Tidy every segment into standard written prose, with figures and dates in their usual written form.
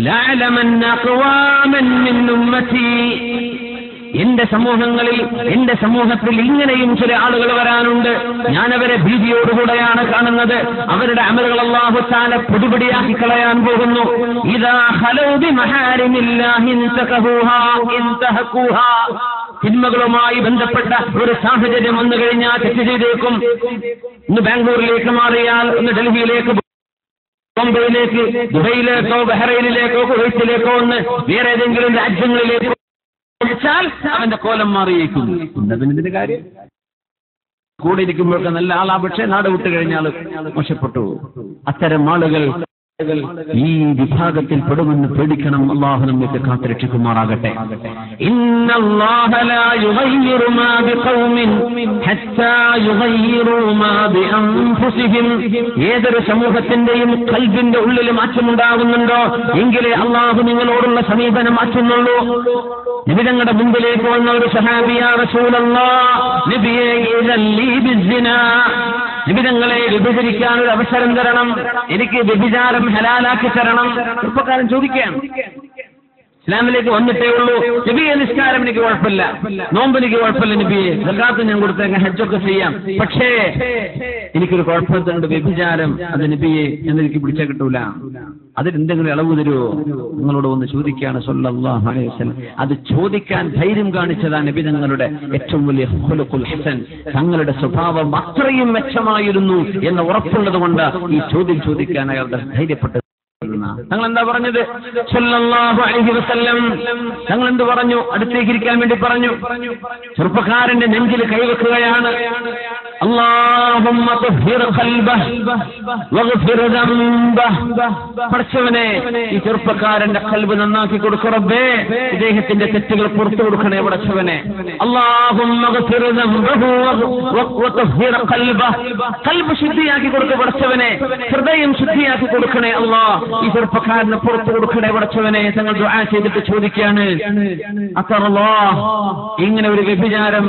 ലഅലമന്ന ഖവാമൻ മിൻ ഉമ്മതി, എന്റെ സമൂഹത്തിൽ ഇങ്ങനെയും ചില ആളുകൾ വരാനുണ്ട്. ഞാൻ അവരെ ഭീതിയോടുകൂടെയാണ് കാണുന്നത്. അവരുടെ അമലുകൾ അല്ലാഹു തആല പൊടിപൊടിയാക്കി കളയാൻ പോകുന്നു. ഇദാ ഖലൗ ബിമഹാരിമില്ലാഹി ഇൻതഹഖൂഹാ, തിന്മകളുമായി ബന്ധപ്പെട്ട ഒരു സാഹചര്യം വന്നു കഴിഞ്ഞാൽ തെറ്റ് ചെയ്തേക്കും. ഇന്ന് ബാംഗ്ലൂരിലേക്ക് മാറിയാൽ, ഒന്ന് ഡൽഹിയിലേക്ക്, ബോംബെയിലേക്ക്, ദുബൈയിലേക്കോ ബഹ്റൈനിലേക്കോ കുവൈറ്റിലേക്കോ, ഒന്ന് വേറെ ഏതെങ്കിലും രാജ്യങ്ങളിലേക്കോ ാൽ അവന്റെ കോലം മാറിയേക്കും. അതിന്റെ കാര്യം കൂടെ ഇരിക്കുമ്പോഴൊക്കെ നല്ല ആളാ, പക്ഷേ നാട് വിട്ടു കഴിഞ്ഞാൽ മോശപ്പെട്ടു. അത്തരം ആളുകൾ ഈ വിഭാഗത്തിൽ പെടുമെന്ന് പേടിക്കണം. അല്ലാഹു നമ്മെ കാത്തുരക്ഷിക്കുമാറാകട്ടെ. ഇന്നല്ലാഹ ലാ യുഗയ്യിറു മാ ബിഖൗമിൻ ഹത്താ യുഗയ്യിറു മാ ബിഅൻഫുസിഹിം, ഏതൊരു സമൂഹത്തിന്റെയും ഖൽബിന്റെ ഉള്ളിൽ മാറ്റമുണ്ടാകുന്നുണ്ടോ എങ്കിലേ അല്ലാഹു നിങ്ങളോടുള്ള സമീപനം മാറ്റുന്നുള്ളൂ. നബി തങ്ങളുടെ മുമ്പിലേക്ക് വന്ന ഒരു സഹാബിയ റസൂലല്ലാഹ്, നബിയേ ഇദല്ലി ബിസ്സിനാ, നബി തങ്ങളെ വ്യഭിചരിക്കാൻ ഒരു അവസരം തരണം, എനിക്ക് വ്യഭിചാരം ഹലാലാക്കി തരണം. ചെറുപ്പക്കാരൻ ചോദിക്കുകയാണ്. ഇസ്ലാമിലേക്ക് വന്നിട്ടേ ഉള്ളൂ. നബിയെ, നിസ്കാരം എനിക്ക് കുഴപ്പമില്ല, നോമ്പ് എനിക്ക് കുഴപ്പമില്ല നബിയെ, സകാത്ത് ഞാൻ കൊടുത്തേക്കാം, ഹജ്ജൊക്കെ ചെയ്യാം, പക്ഷേ എനിക്കൊരു കുഴപ്പത്തിനുണ്ട്, വ്യഭിചാരം, അത് നബിയെ എന്നെനിക്ക് പിടിച്ചാൽ കിട്ടൂല, അതിലെന്തെങ്കിലും ഇളവ് തരുമോ? നിങ്ങളോട് ഒന്ന് ചോദിക്കുകയാണ് സല്ലല്ലാഹു അലൈഹി വസല്ലം. അത് ചോദിക്കാൻ ധൈര്യം കാണിച്ചതാണ് നബി തങ്ങളുടെ ഏറ്റവും വലിയ ഖുലുഖുൽ ഹസൻ. തങ്ങളുടെ സ്വഭാവം അത്രയും മെച്ചമായിരുന്നു എന്ന് ഉറപ്പുള്ളത് കൊണ്ട് ഈ ചോദ്യം ചോദിക്കാൻ അയാളുടെ ധൈര്യപ്പെട്ടത്. തങ്ങൾ എന്താ പറഞ്ഞത്? സല്ലല്ലാഹു അലൈഹി വസല്ലം തങ്ങൾ എന്ത് പറഞ്ഞു? അടുത്തേക്ക് ഇരിക്കാൻ വേണ്ടി പറഞ്ഞു. ചെറുപ്പക്കാരന്റെ നെഞ്ചിൽ കൈവെക്കുകയാണ്. അല്ലാഹുമ്മ തുഹ്ഹിർ ഖൽബഹ് വഗ്ഫിർ ദംബഹ്, പടച്ചവനെ ഈ ചെറുപ്പക്കാരന്റെ ഖൽബ് നന്നാക്കി കൊടുക്കൂ റബ്ബേ, ഇദ്ദേഹത്തിന്റെ തെറ്റുകൾ പുറത്തു കൊടുക്കണേ പടച്ചവനെ. അല്ലാഹുമ്മ വഗ്ഫിർ ദംബഹു വതുഹ്ഹിർ ഖൽബഹ്, ഖൽബ് ശുദ്ധിയാക്കി കൊടുക്കൂ പടച്ചവനെ, ഹൃദയം ശുദ്ധിയാക്കി കൊടുക്കണേ അല്ലാഹ്, ഈ ചെറുപ്പക്കാരനെ പുറത്തു കൊടുക്കണേ പടച്ചവനെ. തങ്ങൾ ദുആ ചെയ്തിട്ട് ചോദിക്കുകയാണ്, അത്തറല്ലാഹ്, ഇങ്ങനെ ഒരു വ്യഭിചാരം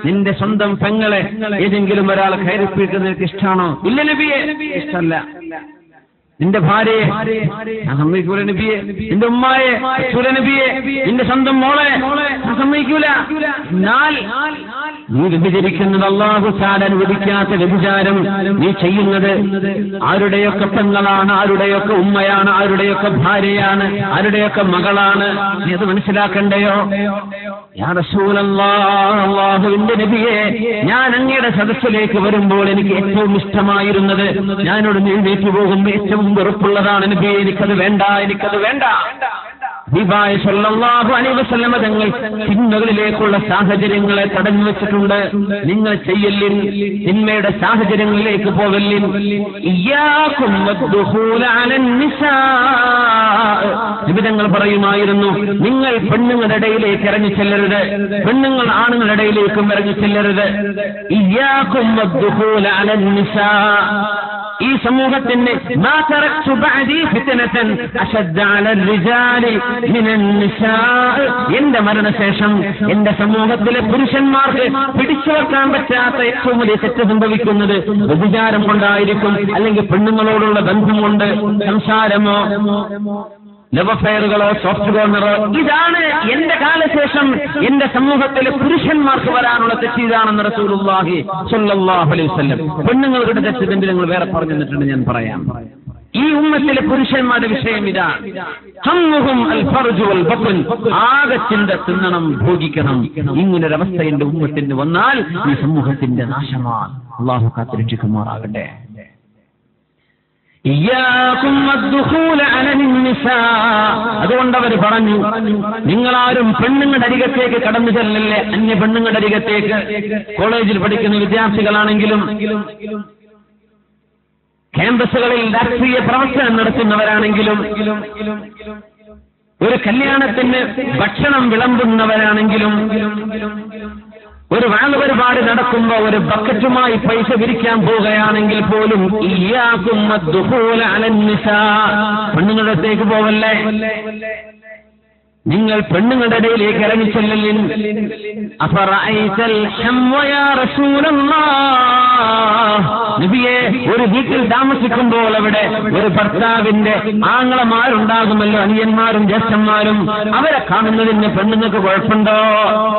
നിന്റെ സ്വന്തം പെങ്ങളെ ഏതെങ്കിലും ഒരാൾ കയറിപ്പിക്കുന്നത് നിനക്ക് ഇഷ്ടാണോ? ഇല്ല നബിയെ, ഇഷ്ടമല്ല. നിന്റെ ഭാര്യയെ സമ്മതിക്കൂല നബിയെ, നിന്റെ ഉമ്മായെ നബിയെ, നിന്റെ സ്വന്തം മോളെ സമ്മതിക്കൂല. എന്നാൽ നീ വ്യഭിചരിക്കുന്നത് അല്ലാഹു തആല അനുവദിക്കാത്ത വ്യഭിചാരം നീ ചെയ്യുന്നത് ആരുടെയൊക്കെ പെങ്ങളാണ്, ആരുടെയൊക്കെ ഉമ്മയാണ്, ആരുടെയൊക്കെ ഭാര്യയാണ്, ആരുടെയൊക്കെ മകളാണ്. നീ അത് മനസ്സിലാക്കണ്ടയോ? യാ റസൂലല്ലാഹ്, അല്ലാഹുവിന്റെ നബിയെ, ഞാൻ അങ്ങയുടെ സദസ്സിലേക്ക് വരുമ്പോൾ എനിക്ക് ഏറ്റവും ഇഷ്ടമായിരുന്നത്, ഞാനോട് എഴുന്നേറ്റ് പോകുമ്പോൾ ഏറ്റവും വെറുപ്പുള്ളതാണ് നബിയെ, എനിക്കത് വേണ്ട, എനിക്കത് വേണ്ട. ഹബീബായ സല്ലല്ലാഹു അലൈഹി വസല്ലം തങ്ങൾ തിന്മകളിലേക്കുള്ള സാഹചര്യങ്ങളെ തടഞ്ഞു വെച്ചിട്ടുണ്ട്. നിങ്ങൾ ചെയ്യല്ലിൻ, തിന്മയുടെ സാഹചര്യങ്ങളിലേക്ക് പോവല്ലിൻ. ഇയ്യാകും വദ്ദുഖൂല അലൻ നിസാ, നബി തങ്ങൾ പറയുമായിരുന്നു, നിങ്ങൾ പെണ്ണുങ്ങളുടെ ഇടയിലേക്ക് ഇറങ്ങി ചെല്ലരുത്, പെണ്ണുങ്ങൾ ആണുങ്ങളുടെ ഇടയിലേക്കും ഇറങ്ങി ചെല്ലരുത്. ഇയ്യാകും വദ്ദുഖൂല അലൻ നിസാ, ഈ സമൂഹത്തിന് മാ തറക്തു ബഅദി ഫിത്നതൻ അശദ്ദ അലൽ റിജാലി മിനൻ നിസാ, എന്റെ മരണശേഷം എന്റെ സമൂഹത്തിലെ പുരുഷന്മാർക്ക് പിടിച്ചു വെക്കാൻ പറ്റാത്ത ഏറ്റവും വലിയ തെറ്റ് സംഭവിക്കുന്നത് വ്യഭിചാരം കൊണ്ടായിരിക്കും, അല്ലെങ്കിൽ പെണ്ണുങ്ങളോടുള്ള ബന്ധം കൊണ്ട്, സംസാരമോ ലവ് അഫെയറുകളോ സോഫ്റ്റ് കോർണറോ. ഇതാണ് എന്റെ കാലശേഷം എന്റെ സമൂഹത്തിലെ പുരുഷന്മാർക്ക് വരാനുള്ള തെറ്റ്. ഇതാണെന്ന് റസൂലുള്ളാഹി സ്വല്ലല്ലാഹു അലൈഹി വസല്ലം. പെണ്ണുങ്ങളുടെ തെറ്റിന്റെ നിങ്ങൾ വേറെ പറഞ്ഞു തന്നിട്ടുണ്ട്, ഞാൻ പറയാം. ഈ ഉമ്മത്തിലെ പുരുഷന്മാരുടെ വിഷയം ഇതാണ്. ഹമ്മുഹും അൽ ഫർജു വൽ ബത്ൻ, ആകെ ചിന്ത തിന്നണം, ഭോഗിക്കണം. ഇങ്ങനൊരവസ്ഥ എന്റെ ഉമ്മത്തിന് വന്നാൽ ഈ സമൂഹത്തിന്റെ നാശമാണ്. അല്ലാഹു കാത്തുരക്ഷിക്കുമാറാകട്ടെ. അതുകൊണ്ട് അവർ പറഞ്ഞു, നിങ്ങളാരും പെണ്ണുങ്ങളുടെ അരികത്തേക്ക് കടന്നു ചെല്ലല്ലേ, അന്യ പെണ്ണുങ്ങളുടെ അരികത്തേക്ക്. കോളേജിൽ പഠിക്കുന്ന വിദ്യാർത്ഥികളാണെങ്കിലും, ക്യാമ്പസുകളിൽ രാഷ്ട്രീയ പ്രവർത്തനം നടത്തുന്നവരാണെങ്കിലും, ഒരു കല്യാണത്തിന് ഭക്ഷണം വിളമ്പുന്നവരാണെങ്കിലും, ഒരു വാഴ പരിപാടി നടക്കുമ്പോ ഒരു ബക്കറ്റുമായി പൈസ പിരിക്കാൻ പോവുകയാണെങ്കിൽ പോലും ഇയ്യാകും വദ്ദുഖൂല അലൻ നിസാ, പെണ്ണുങ്ങളുടെ അടുത്തേക്ക് പോവല്ലേ. നിങ്ങൾ പെണ്ണുങ്ങളുടെ ഇടയിലേക്ക് ഇറങ്ങിച്ചെല്ലിൻ. അഫറഅയ്തൽ ഹംവ യാ റസൂലല്ലാഹ്, നബിയെ, ഒരു വീട്ടിൽ താമസിക്കുമ്പോൾ അവിടെ ഒരു ഭർത്താവിന്റെ ആങ്ങളമാരുണ്ടാകുമല്ലോ, അനിയന്മാരും ജ്യേഷ്ഠന്മാരും. അവരെ കാണുന്നതിന് പെണ്ണുങ്ങൾക്ക് കുഴപ്പമുണ്ടോ?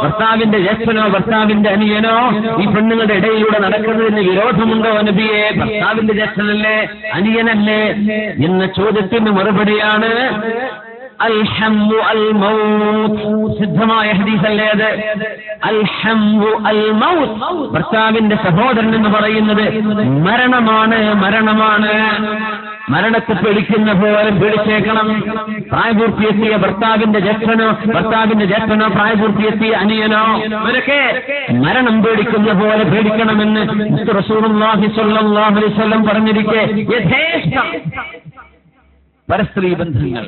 ഭർത്താവിന്റെ ജ്യേഷ്ഠനോ ഭർത്താവിന്റെ അനിയനോ ഈ പെണ്ണുങ്ങളുടെ ഇടയിലൂടെ നടക്കുന്നതിന് വിരോധമുണ്ടോ നബിയെ? ഭർത്താവിന്റെ ജ്യേഷ്ഠനല്ലേ, അനിയനല്ലേ എന്ന ചോദ്യത്തിന് മറുപടിയാണ് അൽഹംവു അൽ മൗത്ത്. സിദ്ധമായ ഹദീസല്ലേ അത്? അൽഹംവു അൽ മൗത്ത്, ഭർത്താവിന്റെ സഹോദരൻ എന്ന് പറയുന്നത് മരണമാണ്, മരണമാണ്. മരണത്തെ പേടിക്കുന്ന പോലെ പേടിച്ചേക്കണം. പ്രായപൂർത്തിയെത്തിയ ഭർത്താവിന്റെ ജ്യേഷ്ഠനോ പ്രായപൂർത്തിയെത്തിയ അനിയനോ അവരൊക്കെ മരണം പേടിക്കുന്ന പോലെ പേടിക്കണമെന്ന് റസൂലുള്ളാഹി സ്വല്ലല്ലാഹു അലൈഹി വസല്ലം പറഞ്ഞിരിക്കെ യഥേഷ്ടം പരസ്ത്രീ ബന്ധങ്ങൾ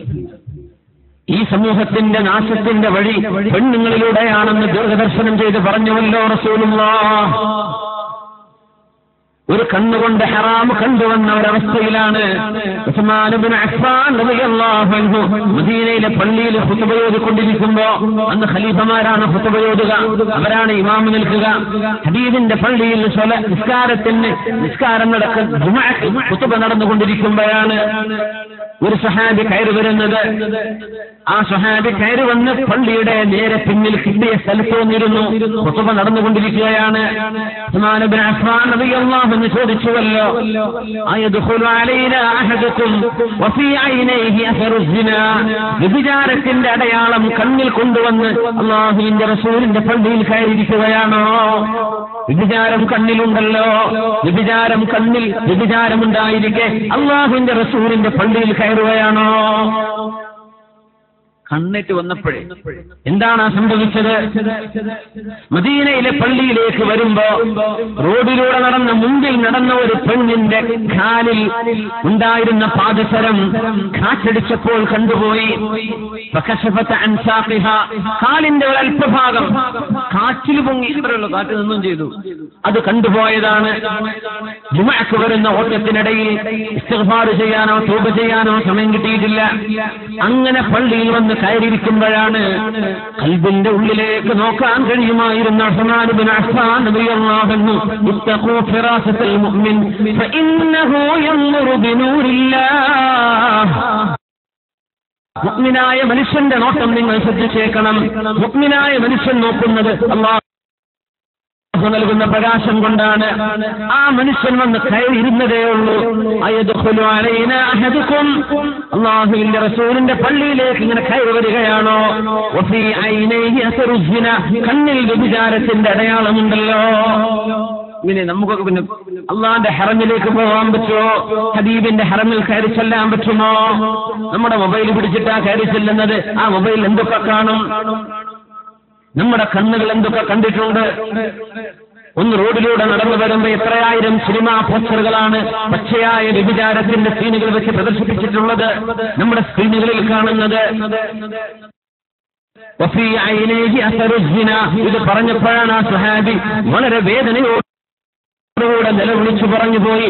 ഈ സമൂഹത്തിന്റെ നാശത്തിന്റെ വഴി പെണ്ണുങ്ങളിലൂടെയാണെന്ന് ദീർഘദർശനം ചെയ്ത് പറഞ്ഞുവല്ലോ റസൂലുള്ളാഹ്. ഒരു കണ്ണുകൊണ്ട് ഹറാം കണ്ടുവന്ന ഒരവസ്ഥയിലാണ് ഉസ്മാൻ ഇബ്നു അഫ്ഫാൻ റളിയല്ലാഹു അൻഹു മദീനയിലെ പള്ളിയിൽ ഖുതുബ ഓതിക്കൊണ്ടിരിക്കുമ്പോ, അന്ന് ഖലീഫമാരാണ് ഖുതുബ ഓതുക, അവരാണ് ഇമാം നിൽക്കുക. ഹബീബിന്റെ പള്ളിയിൽ നിസ്കാരം നടക്കുന്ന ജുമുഅക്ക് ഖുതുബ നടന്നുകൊണ്ടിരിക്കുമ്പോഴാണ് ഒരു സ്വഹാബി കയറി വരുന്നത്. ആ സ്വഹാബി കയറി വന്ന് പള്ളിയുടെ നേരെ പിന്നിൽ കിട്ടിയ സ്ഥലത്ത് വന്നിരുന്നു. ഖുതുബ നടന്നുകൊണ്ടിരിക്കുകയാണ്. ഉസ്മാൻ ഇബ്നു അഫ്ഫാൻ റളിയല്ലാഹു അൻഹു ചോദിച്ചുവല്ലോ, അയദ്ഖുലു അലൈനാ അഹദുകും വഫീ ഐനൈഹി അസറു സിനാ, വ്യഭിചാരത്തിന്റെ അടയാളം കണ്ണിൽ കൊണ്ടുവന്ന് അല്ലാഹുവിന്റെ റസൂലിന്റെ പള്ളിയിൽ കയറിയിരിക്കുകയാണോ? വ്യഭിചാരം കണ്ണിലുണ്ടല്ലോ, വ്യഭിചാരമുണ്ടായിരിക്കെ അല്ലാഹുവിന്റെ റസൂലിന്റെ പള്ളിയിൽ കയറുകയാണോ? കണ്ണിട്ട് വന്നപ്പോഴേ എന്താണ് സംഭവിച്ചത്? മദീനയിലെ പള്ളിയിലേക്ക് വരുമ്പോ റോഡിലൂടെ മുമ്പിൽ നടന്ന ഒരു പെണ്ണിന്റെ കാലിൽ ഉണ്ടായിരുന്ന പാദസരം കാറ്റടിച്ചപ്പോൾ കണ്ടുപോയി. കാലിന്റെ ഒരല്പഭാഗം കാറ്റിൽ പൊങ്ങി, ഇത്രയുള്ളൂ, കാറ്റ് നിന്നും ചെയ്തു. അത് കണ്ടുപോയതാണ്. ജുമുഅക്ക് വരുന്ന ഓട്ടത്തിനിടയിൽ ഇസ്തിഗ്ഫാർ ചെയ്യാനോ തൗബ ചെയ്യാനോ സമയം കിട്ടിയിട്ടില്ല. അങ്ങനെ പള്ളിയിൽ വന്ന് കയറിയിരിക്കുമ്പോഴാണ് ഖൽബിന്റെ ഉള്ളിലേക്ക് നോക്കാൻ കഴിയുമായിരുന്ന ഉസ്മാൻ ഇബ്നു അഫ്ഫാൻ റളിയല്ലാഹു അൻഹു, ഇത്തഖൂ ഫിറാസത്തൽ മുഅ്മിൻ ഫഇന്നഹു യൻദുറു ബിനൂരില്ലാഹ്. മുഅ്മിനായ മനുഷ്യന്റെ നോട്ടം നിങ്ങൾ ശ്രദ്ധിച്ചേക്കണം. മുഅ്മിനായ മനുഷ്യൻ നോക്കുന്നത് അല്ലാഹു നൽകുന്ന പ്രകാശം കൊണ്ടാണ്. ആ മനുഷ്യൻ വന്ന് കയറിയിരുന്നതേ ഉള്ളൂ. അയദ്ഖുലു അലൈനാ അഹദുകും, അല്ലാഹുവിന്റെ റസൂലിന്റെ പള്ളിയിലേക്ക് ഇങ്ങനെ കയറി വരികയാണോ? വഫീ ഐനൈഹി അസറു സിനാ, കണ്ണിൽ വ്യഭിചാരത്തിന്റെ അടയാളമുണ്ടല്ലോ. ഇങ്ങനെ നമുക്കൊക്കെ പിന്നെ അള്ളാന്റെ ഹറമിലേക്ക് പോകാൻ പറ്റുമോ? ഹബീബിന്റെ ഹറമിൽ കയറി ചെല്ലാൻ പറ്റുമോ? നമ്മുടെ മൊബൈൽ പിടിച്ചിട്ടാ കയറി ചെല്ലുന്നത്. ആ മൊബൈൽ എന്തൊക്കെ കാണും? നമ്മുടെ കണ്ണുകൾ എന്തൊക്കെ കണ്ടിട്ടുണ്ട്? ഒന്ന് റോഡിലൂടെ നടന്നു വരുമ്പോ എത്രയായിരം സിനിമാ പോസ്റ്ററുകളാണ് പച്ചയായ വ്യഭിചാരത്തിന്റെ സീനുകൾ വെച്ച് പ്രദർശിപ്പിച്ചിട്ടുള്ളത് നമ്മുടെ സ്ക്രീനുകളിൽ കാണുന്നത്. ഇത് പറഞ്ഞപ്പോഴാണ് ആ സ്വഹാബി വളരെ വേദനയോടെ നിലവിളിച്ചു പറഞ്ഞു പോയി,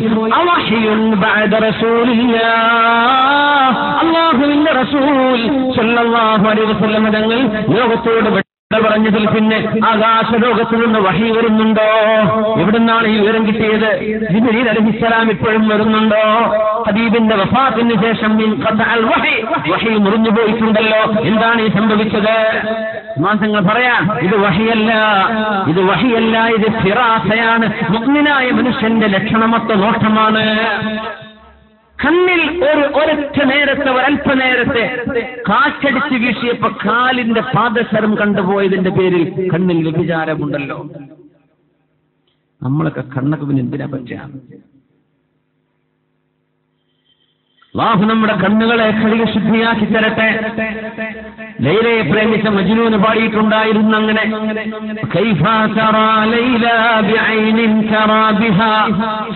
അല്ലാഹുവിന്റെ റസൂൽ സ്വല്ലല്ലാഹു അലൈഹി വസല്ലം തങ്ങൾ ലോകത്തോട് പറഞ്ഞതിൽ പിന്നെ ആകാശലോകത്തു നിന്ന് വഹി വരുന്നുണ്ടോ? എവിടുന്നാണ് ഈ വിവരം കിട്ടിയത്? ജിബ്രീൽ അലൈഹിസ്സലാം ഇപ്പോഴും വരുന്നുണ്ടോ? ഹബീബിന്റെ വഫാത്തിന് ശേഷം വഹി മുറിഞ്ഞു പോയിട്ടുണ്ടല്ലോ. എന്താണ് ഈ സംഭവിച്ചത്? മാസങ്ങൾ പറയാം, ഇത് വഹിയല്ല, ഇത് ഫിറാസയാണ്. മുഅ്മിനായ മനുഷ്യന്റെ ലക്ഷണമൊത്ത നോട്ടമാണ്. കണ്ണിൽ ഒരൊറ്റ നേരത്തെ ഒരല്പനേരത്തെ കാറ്റടിച്ച് വീശിയപ്പോ കാലിന്റെ പാദസരം കണ്ടുപോയതിന്റെ പേരിൽ കണ്ണിൽ വ്യഭിചാരമുണ്ടല്ലോ. നമ്മളൊക്കെ കണ്ണൊക്കെ പിന്നെ എന്തിനാ പറ്റുക? അല്ലാഹു നമ്മുടെ കണ്ണുകളെ കഴുകി ശുദ്ധിയാക്കി തരട്ടെ. ലൈലയെ പ്രേമിച്ച മജ്നൂൻ പാടിയിട്ടുണ്ടായിരുന്നു അങ്ങനെ, കൈഫ തറാ ലൈല ബിഐനിൻ തറാ ബിഹാ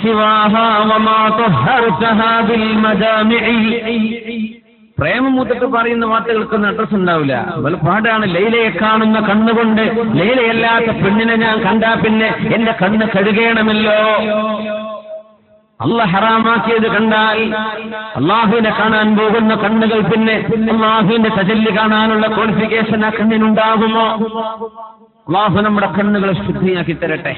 സിവാഹാ വമാ തഹർതഹാ ബിൽ മദാമിഇ. പ്രേമമൂത്തിട്ട് പറയുന്ന വാർത്തകൾക്കൊന്നും അഡ്രസ് ഉണ്ടാവില്ല. പാടാണ്, ലൈലയെ കാണുന്ന കണ്ണുകൊണ്ട് ലൈലയല്ലാത്ത പെണ്ണിനെ ഞാൻ കണ്ടാ പിന്നെ എന്റെ കണ്ണ് കഴുകണമല്ലോ. അല്ലാഹു ഹറാമാക്കിയത് കണ്ടാൽ അല്ലാഹുവിനെ കാണാൻ പോകുന്ന കണ്ണുകൾ പിന്നെ അല്ലാഹുവിന്റെ തജല്ലി കാണാനുള്ള ക്വാളിഫിക്കേഷൻ ആ കണ്ണിനുണ്ടാകുമോ? അല്ലാഹു നമ്മുടെ കണ്ണുകളെ ശുദ്ധിയാക്കി തരട്ടെ.